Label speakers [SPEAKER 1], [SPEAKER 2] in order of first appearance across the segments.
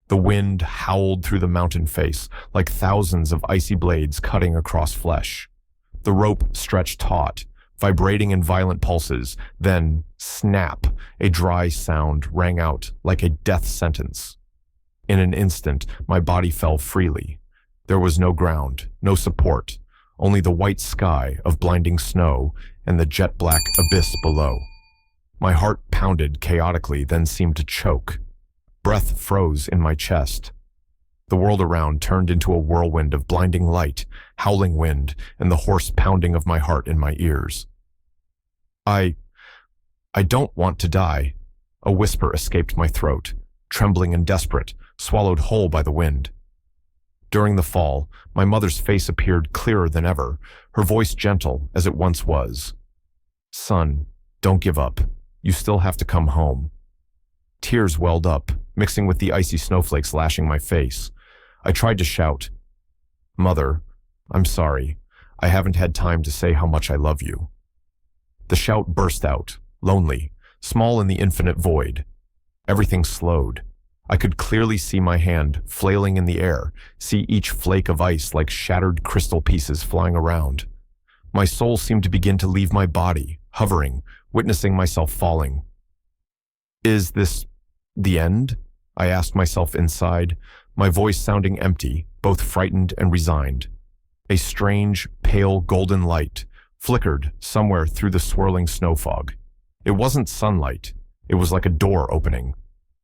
[SPEAKER 1] The wind howled through the mountain face like thousands of icy blades cutting across flesh. The rope stretched taut, vibrating in violent pulses, then, snap, a dry sound rang out like a death sentence. In an instant, my body fell freely. There was no ground, no support, only the white sky of blinding snow and the jet-black abyss below. My heart pounded chaotically, then seemed to choke. Breath froze in my chest. The world around turned into a whirlwind of blinding light, howling wind, and the hoarse pounding of my heart in my ears. I don't want to die. A whisper escaped my throat, trembling and desperate, swallowed whole by the wind. During the fall, my mother's face appeared clearer than ever, her voice gentle as it once was. "Son, don't give up. You still have to come home." Tears welled up, mixing with the icy snowflakes lashing my face. I tried to shout, "Mother, I'm sorry. I haven't had time to say how much I love you." The shout burst out, lonely, small in the infinite void. Everything slowed. I could clearly see my hand flailing in the air, see each flake of ice like shattered crystal pieces flying around. My soul seemed to begin to leave my body, hovering, witnessing myself falling. "Is this the end?" I asked myself inside, my voice sounding empty, both frightened and resigned. A strange, pale golden light flickered somewhere through the swirling snow fog. It wasn't sunlight. It was like a door opening.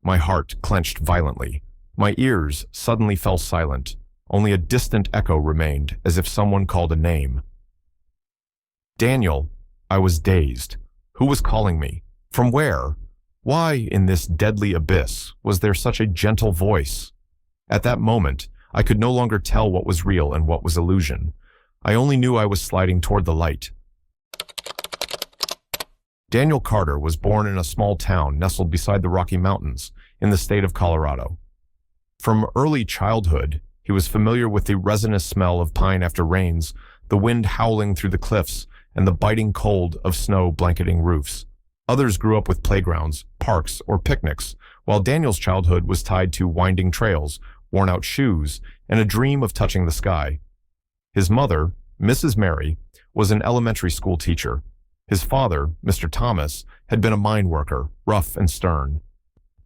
[SPEAKER 1] My heart clenched violently. My ears suddenly fell silent. Only a distant echo remained, as if someone called a name. "Daniel." I was dazed. Who was calling me? From where? Why, in this deadly abyss, was there such a gentle voice? At that moment, I could no longer tell what was real and what was illusion. I only knew I was sliding toward the light. Daniel Carter was born in a small town nestled beside the Rocky Mountains in the state of Colorado. From early childhood, he was familiar with the resinous smell of pine after rains, the wind howling through the cliffs, and the biting cold of snow blanketing roofs. Others grew up with playgrounds, parks, or picnics, while Daniel's childhood was tied to winding trails, worn-out shoes, and a dream of touching the sky. His mother, Mrs. Mary, was an elementary school teacher. His father, Mr. Thomas, had been a mine worker, rough and stern.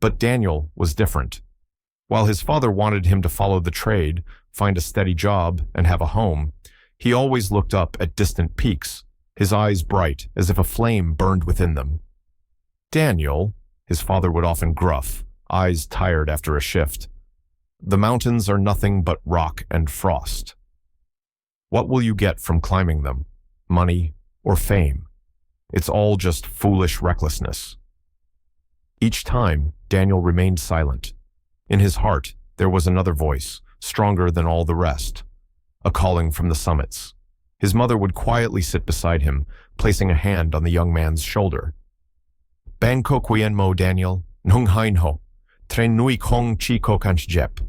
[SPEAKER 1] But Daniel was different. While his father wanted him to follow the trade, find a steady job, and have a home, he always looked up at distant peaks, his eyes bright as if a flame burned within them. "Daniel," his father would often gruff, eyes tired after a shift, "the mountains are nothing but rock and frost. What will you get from climbing them? Money or fame? It's all just foolish recklessness." Each time, Daniel remained silent. In his heart, there was another voice, stronger than all the rest, a calling from the summits. His mother would quietly sit beside him, placing a hand on the young man's shoulder. "Banko quien mo Daniel, nung hain ho, tren nui kong chi ko kanch jep,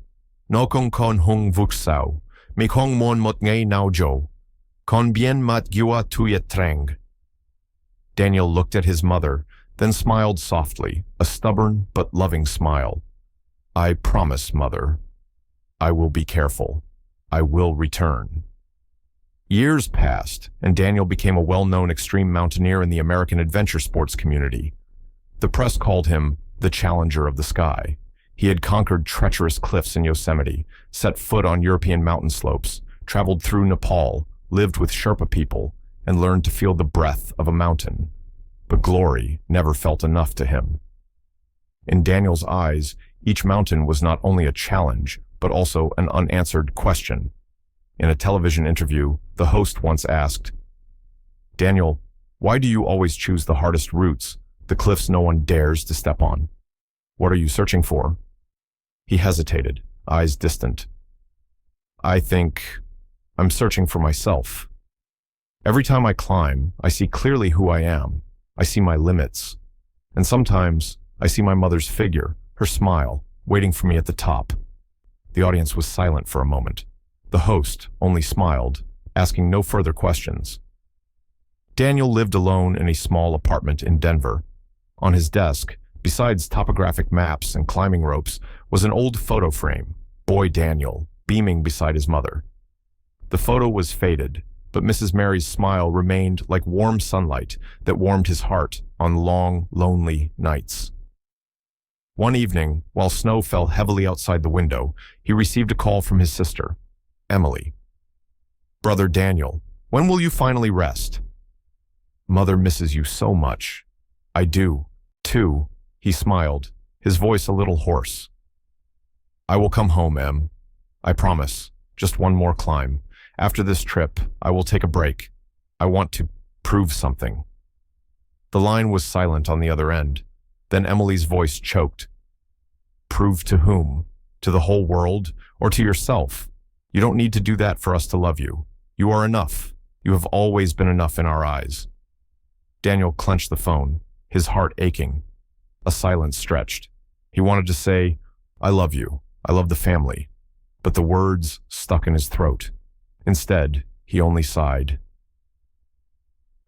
[SPEAKER 1] no kong kon hung vuksau, mi kong mon mot ngay nao jo, kon bien mat gua tuyet trang." Daniel looked at his mother, then smiled softly, a stubborn but loving smile. "I promise, Mother. I will be careful. I will return." Years passed, and Daniel became a well-known extreme mountaineer in the American adventure sports community. The press called him the Challenger of the Sky. He had conquered treacherous cliffs in Yosemite, set foot on European mountain slopes, traveled through Nepal, lived with Sherpa people, and learned to feel the breath of a mountain. But glory never felt enough to him. In Daniel's eyes, each mountain was not only a challenge, but also an unanswered question. In a television interview, the host once asked, "Daniel, why do you always choose the hardest routes, the cliffs no one dares to step on? What are you searching for?" He hesitated, eyes distant. "I think I'm searching for myself. Every time I climb, I see clearly who I am. I see my limits. And sometimes I see my mother's figure, her smile, waiting for me at the top." The audience was silent for a moment. The host only smiled, asking no further questions. Daniel lived alone in a small apartment in Denver. On his desk, Besides topographic maps and climbing ropes was an old photo frame, boy Daniel, beaming beside his mother. The photo was faded, but Mrs. Mary's smile remained like warm sunlight that warmed his heart on long, lonely nights. One evening, while snow fell heavily outside the window, he received a call from his sister, Emily. "Brother Daniel, when will you finally rest?" "Mother misses you so much." "I do, too," he smiled, his voice a little hoarse. "I will come home, Em. I promise. Just one more climb. After this trip, I will take a break. I want to prove something." The line was silent on the other end. Then Emily's voice choked. "Prove to whom? To the whole world? Or to yourself? You don't need to do that for us to love you. You are enough. You have always been enough in our eyes." Daniel clenched the phone, his heart aching. A silence stretched. He wanted to say, "I love you. I love the family." But the words stuck in his throat. Instead, he only sighed.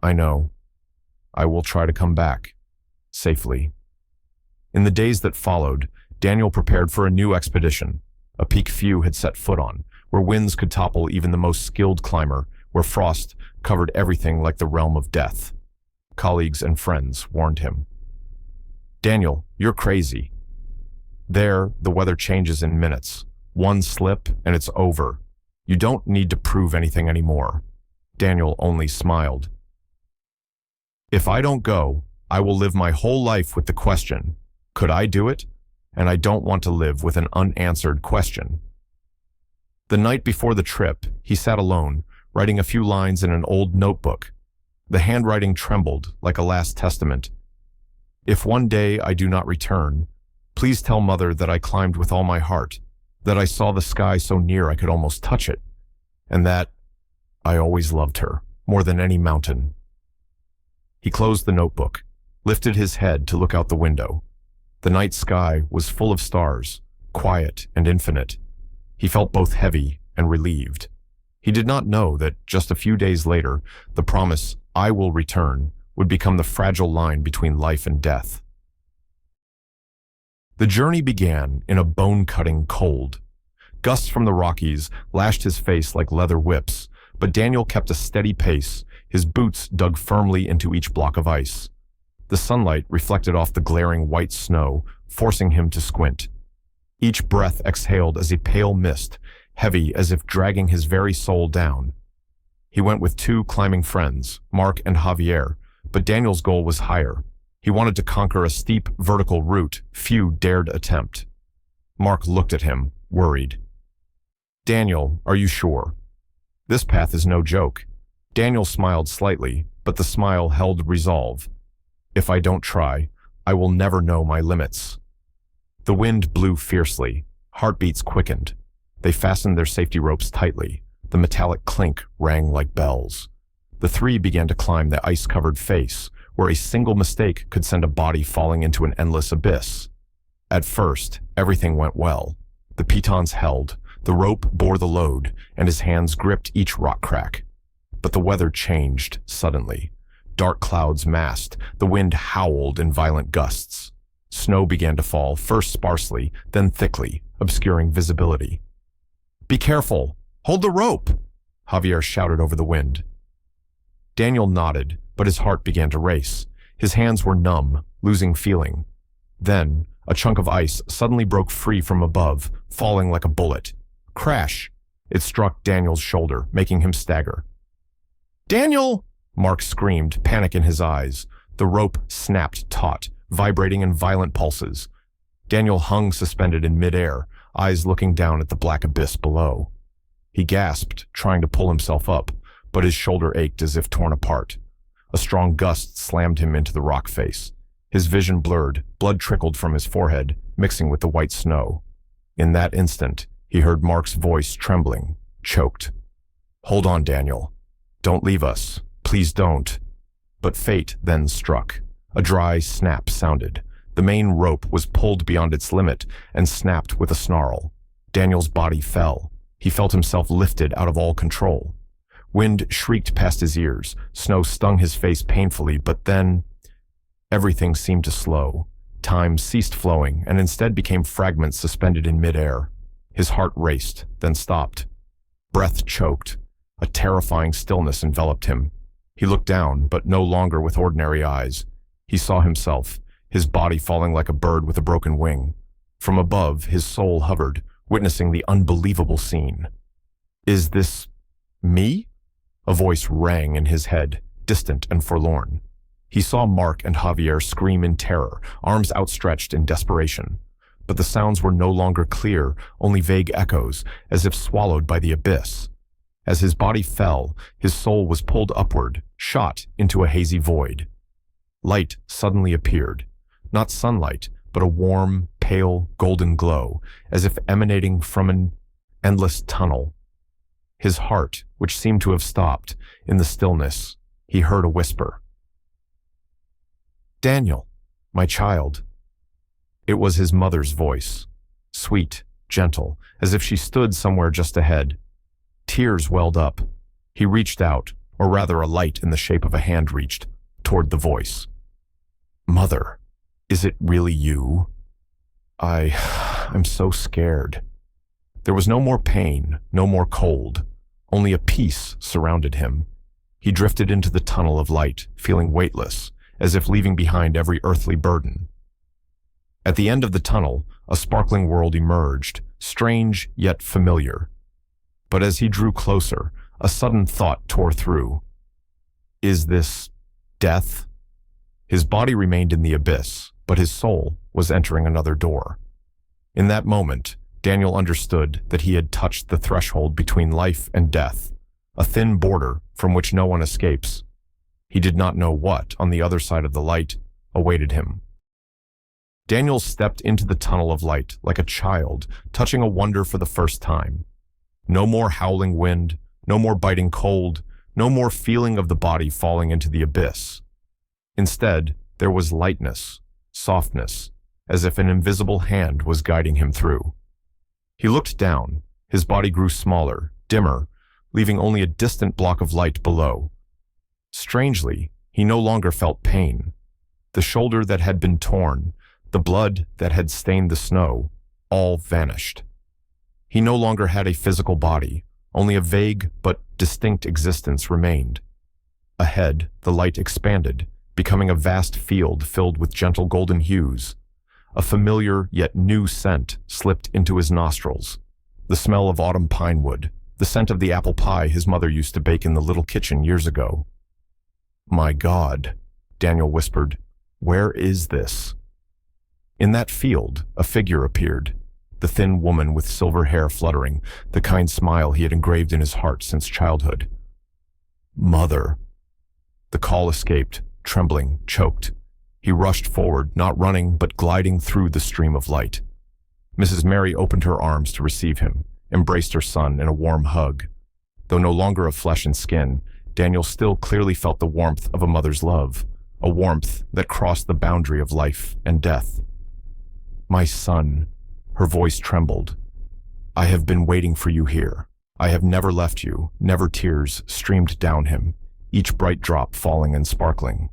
[SPEAKER 1] "I know. I will try to come back. Safely." In the days that followed, Daniel prepared for a new expedition, a peak few had set foot on, where winds could topple even the most skilled climber, where frost covered everything like the realm of death. Colleagues and friends warned him. "Daniel, you're crazy. There, the weather changes in minutes. One slip, and it's over. You don't need to prove anything anymore." Daniel only smiled. "If I don't go, I will live my whole life with the question, could I do it? And I don't want to live with an unanswered question." The night before the trip, he sat alone, writing a few lines in an old notebook. The handwriting trembled like a last testament. "If one day I do not return, please tell Mother that I climbed with all my heart, that I saw the sky so near I could almost touch it, and that I always loved her, more than any mountain." He closed the notebook, lifted his head to look out the window. The night sky was full of stars, quiet and infinite. He felt both heavy and relieved. He did not know that just a few days later, the promise, "I will return," would become the fragile line between life and death. The journey began in a bone-cutting cold. Gusts from the Rockies lashed his face like leather whips, but Daniel kept a steady pace, his boots dug firmly into each block of ice. The sunlight reflected off the glaring white snow, forcing him to squint. Each breath exhaled as a pale mist, heavy as if dragging his very soul down. He went with two climbing friends, Mark and Javier, but Daniel's goal was higher. He wanted to conquer a steep, vertical route few dared attempt. Mark looked at him, worried. "Daniel, are you sure? This path is no joke." Daniel smiled slightly, but the smile held resolve. "If I don't try, I will never know my limits." The wind blew fiercely. Heartbeats quickened. They fastened their safety ropes tightly. The metallic clink rang like bells. The three began to climb the ice-covered face, where a single mistake could send a body falling into an endless abyss. At first, everything went well. The pitons held, the rope bore the load, and his hands gripped each rock crack. But the weather changed suddenly. Dark clouds massed, the wind howled in violent gusts. Snow began to fall, first sparsely, then thickly, obscuring visibility. "Be careful! Hold the rope!" Javier shouted over the wind. Daniel nodded, but his heart began to race. His hands were numb, losing feeling. Then, a chunk of ice suddenly broke free from above, falling like a bullet. Crash! It struck Daniel's shoulder, making him stagger. "Daniel!" Mark screamed, panic in his eyes. The rope snapped taut, vibrating in violent pulses. Daniel hung suspended in midair, eyes looking down at the black abyss below. He gasped, trying to pull himself up, but his shoulder ached as if torn apart. A strong gust slammed him into the rock face. His vision blurred, blood trickled from his forehead, mixing with the white snow. In that instant, he heard Mark's voice trembling, choked. "Hold on, Daniel. Don't leave us. Please don't." But fate then struck. A dry snap sounded. The main rope was pulled beyond its limit and snapped with a snarl. Daniel's body fell. He felt himself lifted out of all control. Wind shrieked past his ears. Snow stung his face painfully, but then everything seemed to slow. Time ceased flowing and instead became fragments suspended in midair. His heart raced, then stopped. Breath choked. A terrifying stillness enveloped him. He looked down, but no longer with ordinary eyes. He saw himself, his body falling like a bird with a broken wing. From above, his soul hovered, witnessing the unbelievable scene. "Is this me?" A voice rang in his head, distant and forlorn. He saw Mark and Javier scream in terror, arms outstretched in desperation. But the sounds were no longer clear, only vague echoes, as if swallowed by the abyss. As his body fell, his soul was pulled upward, shot into a hazy void. Light suddenly appeared. Not sunlight, but a warm, pale, golden glow, as if emanating from an endless tunnel. His heart, which seemed to have stopped, in the stillness, he heard a whisper. "Daniel, my child." It was his mother's voice, sweet, gentle, as if she stood somewhere just ahead. Tears welled up. He reached out, or rather a light in the shape of a hand reached, toward the voice. "Mother, is it really you?" I'm so scared." There was no more pain, no more cold. Only a peace surrounded him. He drifted into the tunnel of light, feeling weightless, as if leaving behind every earthly burden. At the end of the tunnel, a sparkling world emerged, strange yet familiar. But as he drew closer, a sudden thought tore through. Is this death? His body remained in the abyss, but his soul was entering another door. In that moment, Daniel understood that he had touched the threshold between life and death, a thin border from which no one escapes. He did not know what, on the other side of the light, awaited him. Daniel stepped into the tunnel of light like a child, touching a wonder for the first time. No more howling wind, no more biting cold, no more feeling of the body falling into the abyss. Instead, there was lightness, softness, as if an invisible hand was guiding him through. He looked down. His body grew smaller, dimmer, leaving only a distant block of light below. Strangely, he no longer felt pain. The shoulder that had been torn, the blood that had stained the snow, all vanished. He no longer had a physical body, only a vague but distinct existence remained. Ahead, the light expanded, becoming a vast field filled with gentle golden hues. A familiar yet new scent slipped into his nostrils. The smell of autumn pine wood, the scent of the apple pie his mother used to bake in the little kitchen years ago. "My God," Daniel whispered, "where is this?" In that field, a figure appeared, the thin woman with silver hair fluttering, the kind smile he had engraved in his heart since childhood. "Mother." The call escaped, trembling, choked. He rushed forward, not running, but gliding through the stream of light. Mrs. Mary opened her arms to receive him, embraced her son in a warm hug. Though no longer of flesh and skin, Daniel still clearly felt the warmth of a mother's love, a warmth that crossed the boundary of life and death. "My son," her voice trembled. "I have been waiting for you here. I have never left you." Never tears streamed down him, each bright drop falling and sparkling.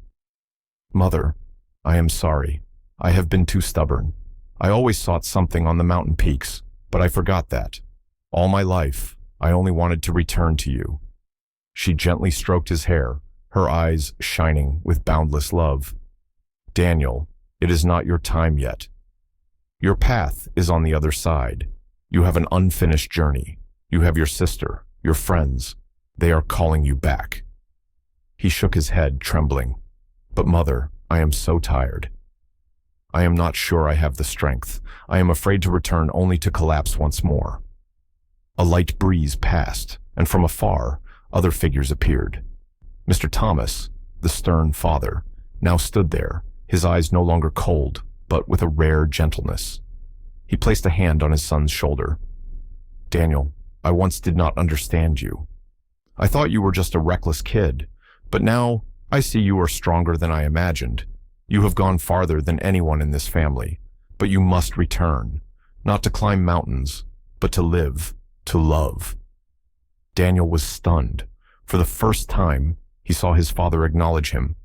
[SPEAKER 1] "Mother, I am sorry. I have been too stubborn. I always sought something on the mountain peaks, but I forgot that. All my life, I only wanted to return to you." She gently stroked his hair, her eyes shining with boundless love. "Daniel, it is not your time yet. Your path is on the other side. You have an unfinished journey. You have your sister, your friends. They are calling you back." He shook his head, trembling. "But mother, I am so tired. I am not sure I have the strength. I am afraid to return only to collapse once more." A light breeze passed, and from afar, other figures appeared. Mr. Thomas, the stern father, now stood there, his eyes no longer cold, but with a rare gentleness. He placed a hand on his son's shoulder. "Daniel, I once did not understand you. I thought you were just a reckless kid, but now I see you are stronger than I imagined. You have gone farther than anyone in this family, but you must return, not to climb mountains, but to live, to love." Daniel was stunned. For the first time, he saw his father acknowledge him.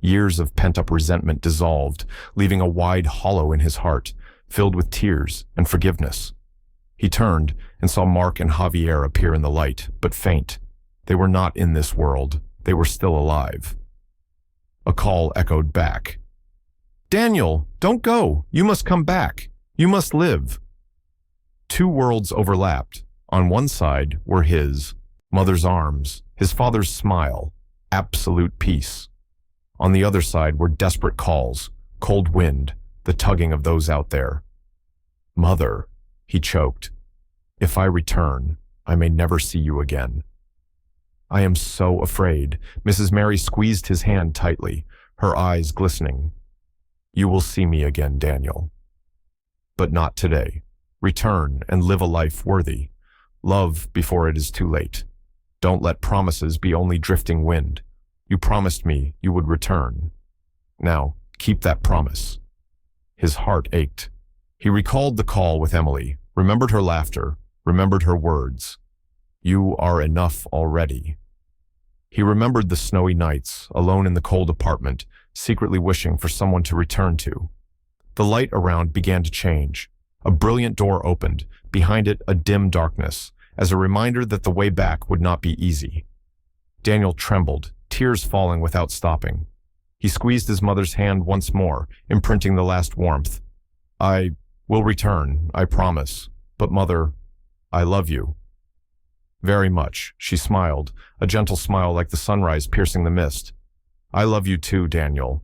[SPEAKER 1] Years of pent-up resentment dissolved, leaving a wide hollow in his heart, filled with tears and forgiveness. He turned and saw Mark and Javier appear in the light, but faint. They were not in this world. They were still alive. A call echoed back. "Daniel, don't go. You must come back. You must live." Two worlds overlapped. On one side were his mother's arms, his father's smile, absolute peace. On the other side were desperate calls, cold wind, the tugging of those out there. "Mother," he choked, "if I return, I may never see you again." "I am so afraid." Mrs. Mary squeezed his hand tightly, her eyes glistening. "You will see me again, Daniel. But not today. Return and live a life worthy. Love before it is too late. Don't let promises be only drifting wind. You promised me you would return. Now, keep that promise." His heart ached. He recalled the call with Emily, remembered her laughter, remembered her words. "You are enough already." He remembered the snowy nights, alone in the cold apartment, secretly wishing for someone to return to. The light around began to change. A brilliant door opened, behind it a dim darkness, as a reminder that the way back would not be easy. Daniel trembled, tears falling without stopping. He squeezed his mother's hand once more, imprinting the last warmth. "I will return, I promise. But Mother, I love you." "Very much," she smiled, a gentle smile like the sunrise piercing the mist. "I love you too, Daniel."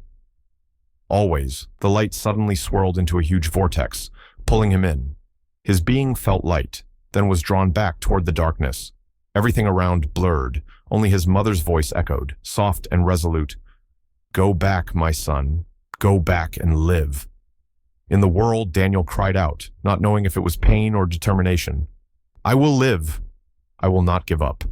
[SPEAKER 1] Always, the light suddenly swirled into a huge vortex, pulling him in. His being felt light, then was drawn back toward the darkness. Everything around blurred, only his mother's voice echoed, soft and resolute. "Go back, my son. Go back and live." In the whirl, Daniel cried out, not knowing if it was pain or determination. "I will live. I will not give up."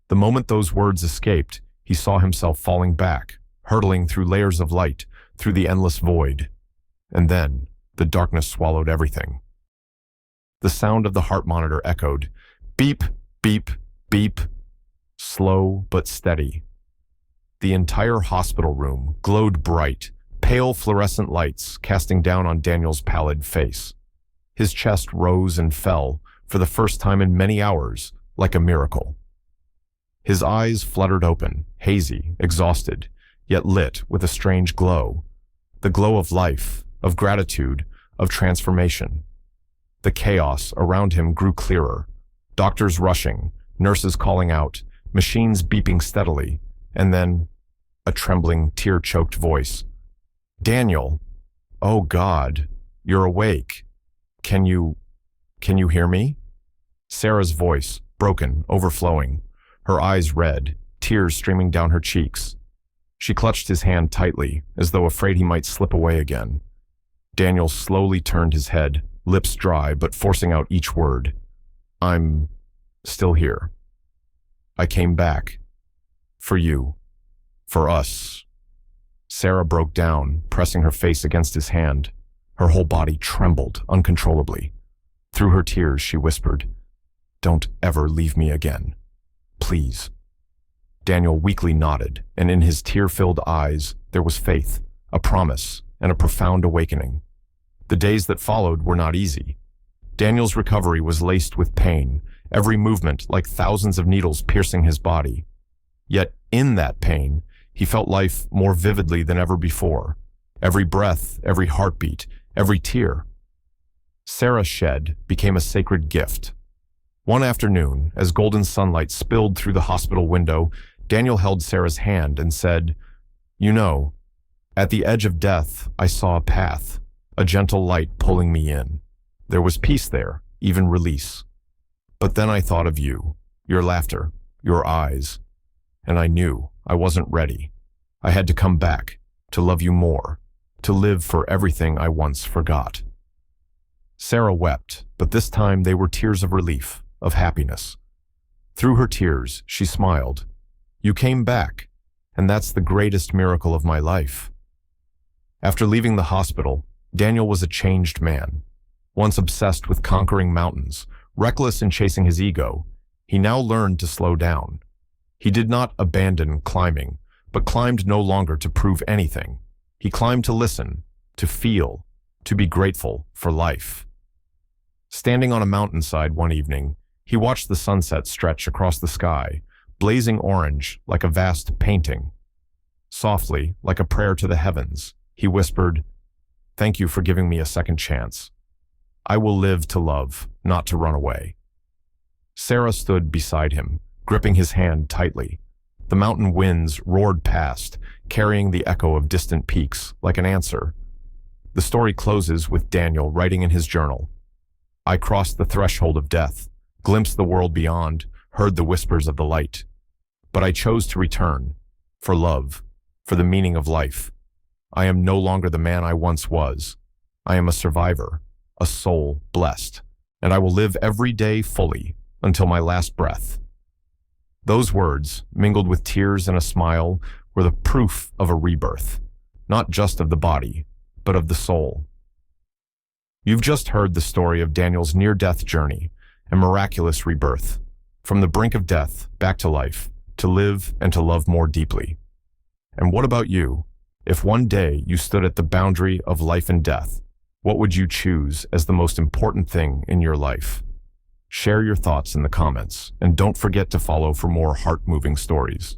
[SPEAKER 1] The moment those words escaped, he saw himself falling back, hurtling through layers of light, through the endless void. And then, the darkness swallowed everything. The sound of the heart monitor echoed. Beep, beep, beep. Slow but steady. The entire hospital room glowed bright, pale fluorescent lights casting down on Daniel's pallid face. His chest rose and fell, for the first time in many hours, like a miracle. His eyes fluttered open, hazy, exhausted, yet lit with a strange glow. The glow of life, of gratitude, of transformation. The chaos around him grew clearer. Doctors rushing, nurses calling out, machines beeping steadily, and then a trembling, tear-choked voice. "Daniel, oh God, you're awake. Can you hear me?" Sarah's voice, broken, overflowing, her eyes red, tears streaming down her cheeks. She clutched his hand tightly, as though afraid he might slip away again. Daniel slowly turned his head, lips dry but forcing out each word. "I'm still here. I came back. For you. For us." Sarah broke down, pressing her face against his hand. Her whole body trembled uncontrollably. Through her tears, she whispered, "Don't ever leave me again. Please." Daniel weakly nodded, and in his tear-filled eyes there was faith, a promise, and a profound awakening. The days that followed were not easy. Daniel's recovery was laced with pain, every movement like thousands of needles piercing his body. Yet in that pain, he felt life more vividly than ever before. Every breath, every heartbeat, every tear. Sarah's shed became a sacred gift. One afternoon, as golden sunlight spilled through the hospital window, Daniel held Sarah's hand and said, "You know, at the edge of death, I saw a path, a gentle light pulling me in. There was peace there, even release. But then I thought of you, your laughter, your eyes, and I knew I wasn't ready. I had to come back, to love you more, to live for everything I once forgot." Sarah wept, but this time they were tears of relief, of happiness. Through her tears, she smiled. "You came back, and that's the greatest miracle of my life." After leaving the hospital, Daniel was a changed man. Once obsessed with conquering mountains, reckless in chasing his ego, he now learned to slow down. He did not abandon climbing, but climbed no longer to prove anything. He climbed to listen, to feel, to be grateful for life. Standing on a mountainside one evening, he watched the sunset stretch across the sky, blazing orange like a vast painting. Softly, like a prayer to the heavens, he whispered, "Thank you for giving me a second chance. I will live to love, not to run away." Sarah stood beside him, gripping his hand tightly. The mountain winds roared past, carrying the echo of distant peaks like an answer. The story closes with Daniel writing in his journal, "I crossed the threshold of death, glimpsed the world beyond, heard the whispers of the light. But I chose to return, for love, for the meaning of life. I am no longer the man I once was. I am a survivor, a soul blessed, and I will live every day fully until my last breath." Those words, mingled with tears and a smile, were the proof of a rebirth, not just of the body, but of the soul. You've just heard the story of Daniel's near-death journey and miraculous rebirth, from the brink of death back to life, to live and to love more deeply. And what about you? If one day you stood at the boundary of life and death, what would you choose as the most important thing in your life? Share your thoughts in the comments, and don't forget to follow for more heart-moving stories.